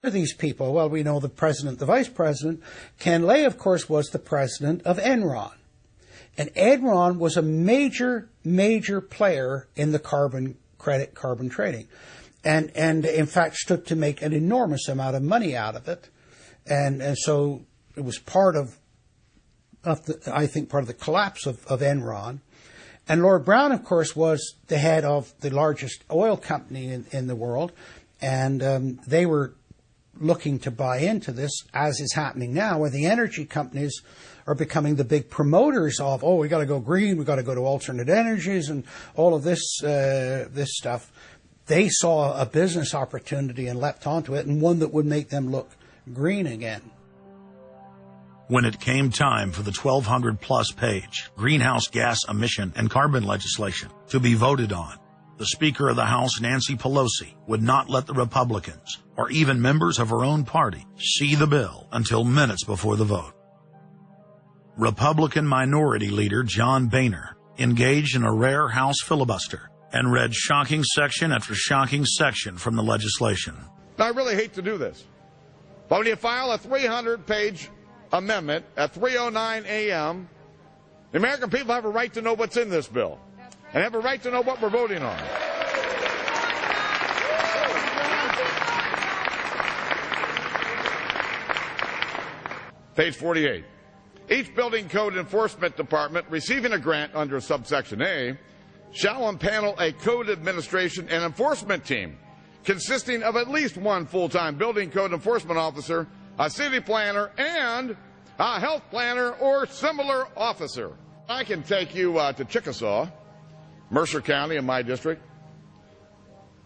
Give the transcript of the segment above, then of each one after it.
these people? Well, we know the president, the vice president. Ken Lay, of course, was the president of Enron. And Enron was a major player in the carbon trading. And in fact stood to make an enormous amount of money out of it. And so it was part of the collapse of Enron. And Lord Browne, of course, was the head of the largest oil company in the world. And they were looking to buy into this, as is happening now, where the energy companies are becoming the big promoters of, we got to go green, we got to go to alternate energies, and all of this stuff. They saw a business opportunity and leapt onto it, and one that would make them look green again. When it came time for the 1,200-plus page greenhouse gas emission and carbon legislation to be voted on, the Speaker of the House, Nancy Pelosi, would not let the Republicans, or even members of her own party, see the bill until minutes before the vote. Republican Minority Leader John Boehner engaged in a rare House filibuster and read shocking section after shocking section from the legislation. I really hate to do this, but when you file a 300-page amendment at 3:09 a.m., the American people have a right to know what's in this bill and have a right to know what we're voting on. Page 48. Each building code enforcement department receiving a grant under subsection A shall impanel a code administration and enforcement team consisting of at least one full-time building code enforcement officer, a city planner, and a health planner or similar officer. I can take you to Chickasaw, Mercer County in my district.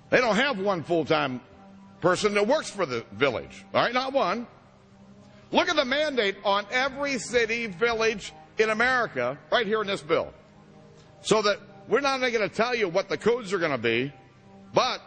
They don't have one full-time person that works for the village, all right, not one. Look at the mandate on every city, village in America right here in this bill. So that we're not only going to tell you what the codes are going to be, but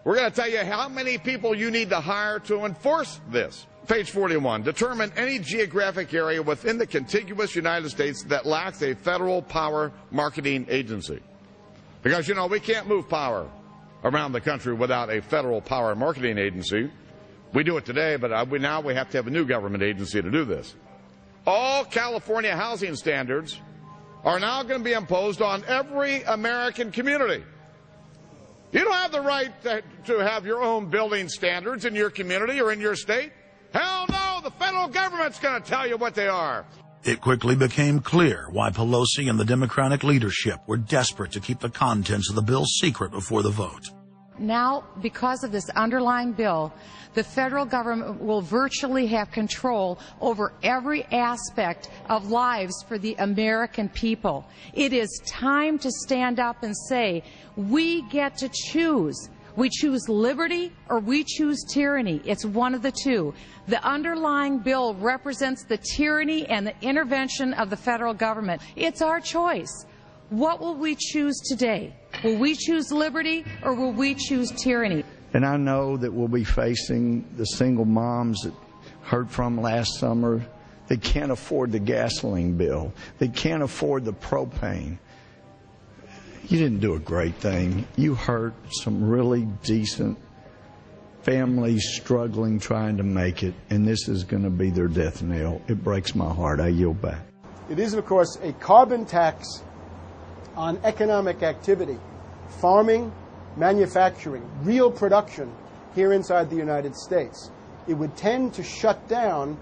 we're going to tell you how many people you need to hire to enforce this. Page 41, determine any geographic area within the contiguous United States that lacks a federal power marketing agency. Because, you know, we can't move power around the country without a federal power marketing agency. We do it today, but now we have to have a new government agency to do this. All California housing standards are now going to be imposed on every American community. You don't have the right to have your own building standards in your community or in your state. Hell no, the federal government's going to tell you what they are. It quickly became clear why Pelosi and the Democratic leadership were desperate to keep the contents of the bill secret before the vote. Now, because of this underlying bill, the federal government will virtually have control over every aspect of lives for the American people. It is time to stand up and say, we get to choose. We choose liberty or we choose tyranny. It's one of the two. The underlying bill represents the tyranny and the intervention of the federal government. It's our choice. What will we choose today? Will we choose liberty or will we choose tyranny? And I know that we'll be facing the single moms that heard from last summer. They can't afford the gasoline bill. They can't afford the propane. You didn't do a great thing. You hurt some really decent families struggling, trying to make it, and this is going to be their death knell. It breaks my heart. I yield back. It is, of course, a carbon tax on economic activity, farming, manufacturing, real production here inside the United States. It would tend to shut down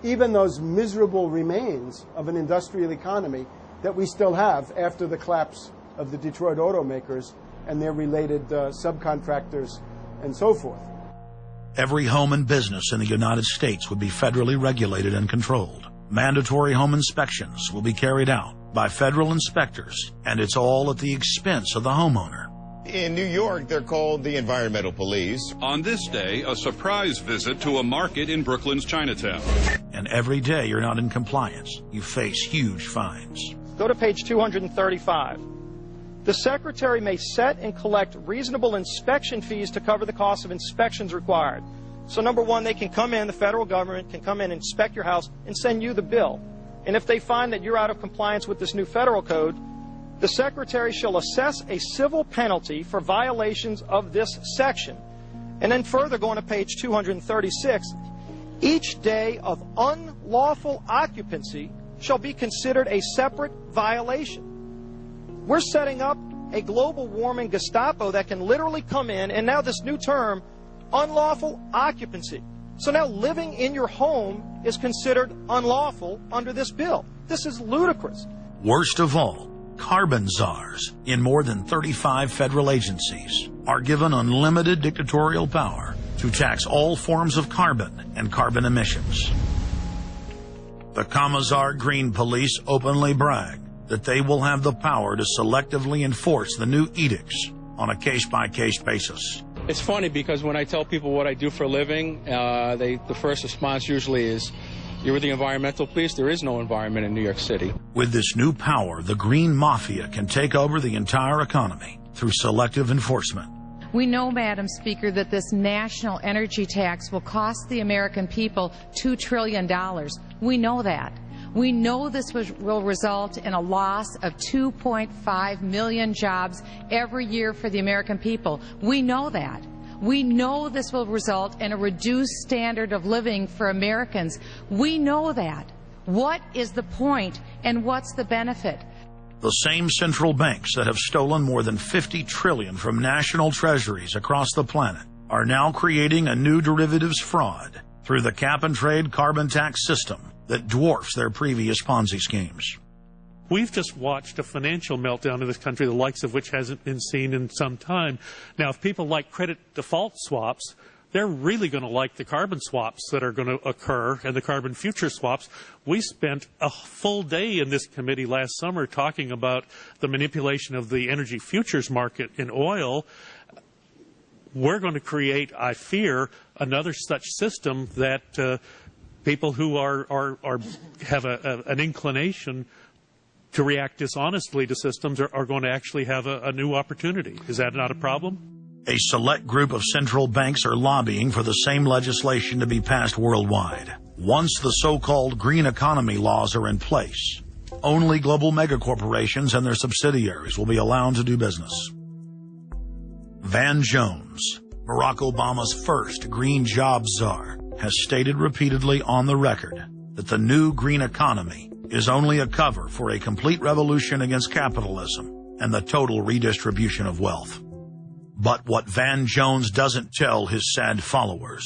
even those miserable remains of an industrial economy that we still have after the collapse of the Detroit automakers and their related subcontractors and so forth. Every home and business in the United States would be federally regulated and controlled. Mandatory home inspections will be carried out by federal inspectors, and it's all at the expense of the homeowner. In New York, they're called the Environmental Police. On this day, a surprise visit to a market in Brooklyn's Chinatown. And every day you're not in compliance, you face huge fines. Go to page 235. The Secretary may set and collect reasonable inspection fees to cover the cost of inspections required. So number one, they can come in, the federal government can come in and inspect your house and send you the bill. And if they find that you're out of compliance with this new federal code, the Secretary shall assess a civil penalty for violations of this section. And then further, going to page 236, each day of unlawful occupancy shall be considered a separate violation. We're setting up a global warming Gestapo that can literally come in, and now this new term, unlawful occupancy. So now living in your home is considered unlawful under this bill. This is ludicrous. Worst of all, carbon czars in more than 35 federal agencies are given unlimited dictatorial power to tax all forms of carbon and carbon emissions. The Commissar Green Police openly brag that they will have the power to selectively enforce the new edicts on a case-by-case basis. It's funny because when I tell people what I do for a living, the first response usually is, "You're with the environmental police?" There is no environment in New York City. With this new power, the Green Mafia can take over the entire economy through selective enforcement. We know, Madam Speaker, that this national energy tax will cost the American people $2 trillion. We know that. We know this will result in a loss of 2.5 million jobs every year for the American people. We know that. We know this will result in a reduced standard of living for Americans. We know that. What is the point and what's the benefit? The same central banks that have stolen more than $50 trillion from national treasuries across the planet are now creating a new derivatives fraud through the cap-and-trade carbon tax system that dwarfs their previous Ponzi schemes. We've just watched a financial meltdown in this country, the likes of which hasn't been seen in some time. Now, if people like credit default swaps, they're really going to like the carbon swaps that are going to occur and the carbon future swaps. We spent a full day in this committee last summer talking about the manipulation of the energy futures market in oil. We're going to create, I fear, another such system that people who have an inclination to react dishonestly to systems are going to actually have a new opportunity. Is that not a problem? A select group of central banks are lobbying for the same legislation to be passed worldwide. Once the so-called green economy laws are in place, only global megacorporations and their subsidiaries will be allowed to do business. Van Jones, Barack Obama's first green job czar, has stated repeatedly on the record that the new green economy is only a cover for a complete revolution against capitalism and the total redistribution of wealth. But what Van Jones doesn't tell his sad followers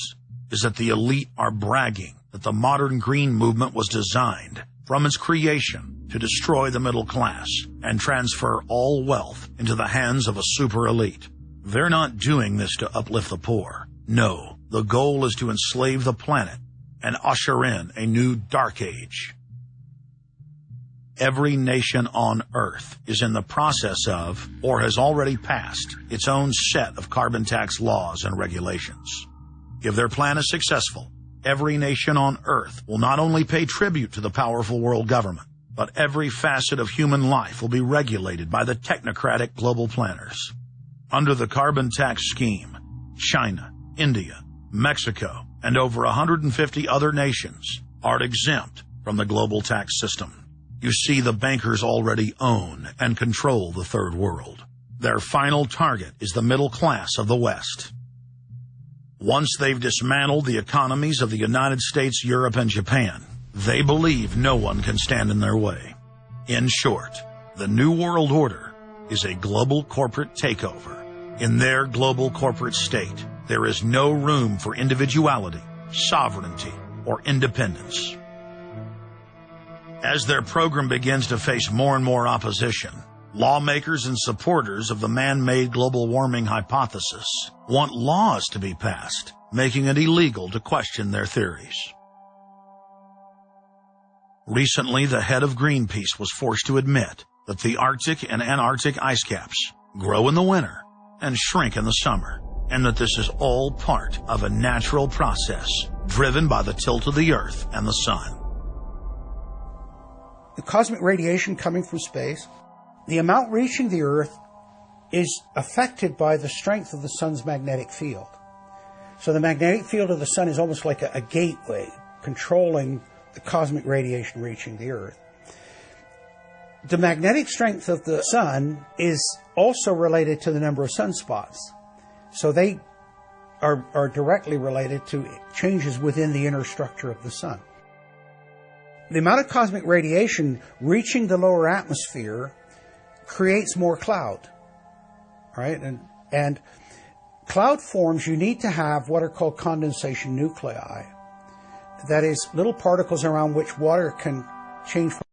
is that the elite are bragging that the modern green movement was designed from its creation to destroy the middle class and transfer all wealth into the hands of a super elite. They're not doing this to uplift the poor. No, the goal is to enslave the planet and usher in a new dark age. Every nation on Earth is in the process of, or has already passed, its own set of carbon tax laws and regulations. If their plan is successful, every nation on Earth will not only pay tribute to the powerful world government, but every facet of human life will be regulated by the technocratic global planners. Under the carbon tax scheme, China, India, Mexico, and over 150 other nations are exempt from the global tax system. You see, the bankers already own and control the third world. Their final target is the middle class of the West. Once they've dismantled the economies of the United States, Europe, and Japan, they believe no one can stand in their way. In short, the New World Order is a global corporate takeover. In their global corporate state, there is no room for individuality, sovereignty, or independence. As their program begins to face more and more opposition, lawmakers and supporters of the man-made global warming hypothesis want laws to be passed, making it illegal to question their theories. Recently, the head of Greenpeace was forced to admit that the Arctic and Antarctic ice caps grow in the winter and shrink in the summer, and that this is all part of a natural process driven by the tilt of the Earth and the Sun. The cosmic radiation coming from space, the amount reaching the Earth is affected by the strength of the Sun's magnetic field. So the magnetic field of the Sun is almost like a gateway controlling the cosmic radiation reaching the Earth. The magnetic strength of the Sun is also related to the number of sunspots. So they are directly related to changes within the inner structure of the sun. The amount of cosmic radiation reaching the lower atmosphere creates more cloud, right? And cloud forms, you need to have what are called condensation nuclei. That is, little particles around which water can change from